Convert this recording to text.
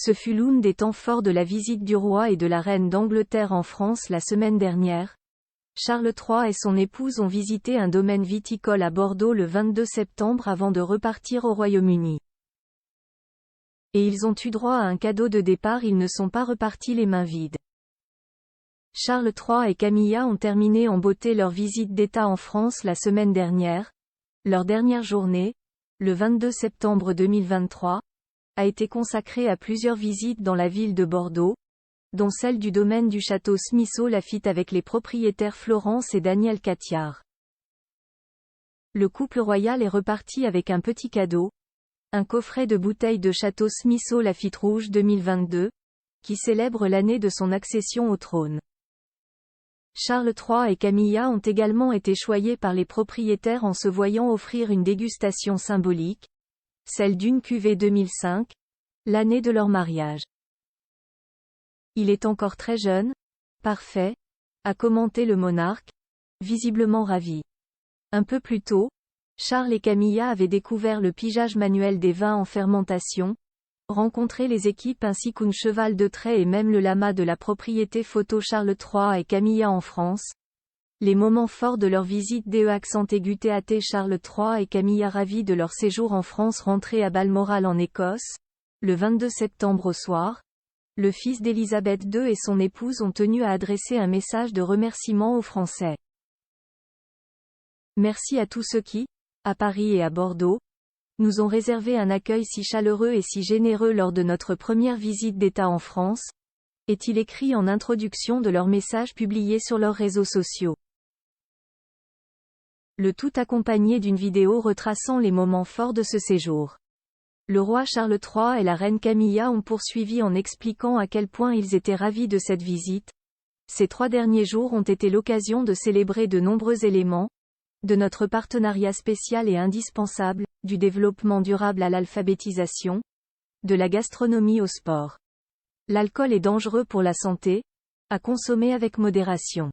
Ce fut l'un des temps forts de la visite du roi et de la reine d'Angleterre en France la semaine dernière. Charles III et son épouse ont visité un domaine viticole à Bordeaux le 22 septembre avant de repartir au Royaume-Uni. Et ils ont eu droit à un cadeau de départ, ils ne sont pas repartis les mains vides. Charles III et Camilla ont terminé en beauté leur visite d'État en France la semaine dernière. Leur dernière journée, le 22 septembre 2023, a été consacrée à plusieurs visites dans la ville de Bordeaux, dont celle du domaine du château Smith-Lafitte avec les propriétaires Florence et Daniel Catillard. Le couple royal est reparti avec un petit cadeau, un coffret de bouteilles de château Smith-Lafitte Rouge 2022, qui célèbre l'année de son accession au trône. Charles III et Camilla ont également été choyés par les propriétaires en se voyant offrir une dégustation symbolique, celle d'une cuvée 2005, l'année de leur mariage. Il est encore très jeune, parfait, a commenté le monarque, visiblement ravi. Un peu plus tôt, Charles et Camilla avaient découvert le pigeage manuel des vins en fermentation, rencontré les équipes ainsi qu'un cheval de trait et même le lama de la propriété photo Charles III et Camilla en France. Les moments forts de leur visite DE Charles III et Camilla ravis de leur séjour en France rentrés à Balmoral en Écosse, le 22 septembre au soir. Le fils d'Élisabeth II et son épouse ont tenu à adresser un message de remerciement aux Français. Merci à tous ceux qui, à Paris et à Bordeaux, nous ont réservé un accueil si chaleureux et si généreux lors de notre première visite d'État en France, est-il écrit en introduction de leur message publié sur leurs réseaux sociaux. Le tout accompagné d'une vidéo retraçant les moments forts de ce séjour. Le roi Charles III et la reine Camilla ont poursuivi en expliquant à quel point ils étaient ravis de cette visite. Ces 3 derniers jours ont été l'occasion de célébrer de nombreux éléments, de notre partenariat spécial et indispensable, du développement durable à l'alphabétisation, de la gastronomie au sport. L'alcool est dangereux pour la santé, à consommer avec modération.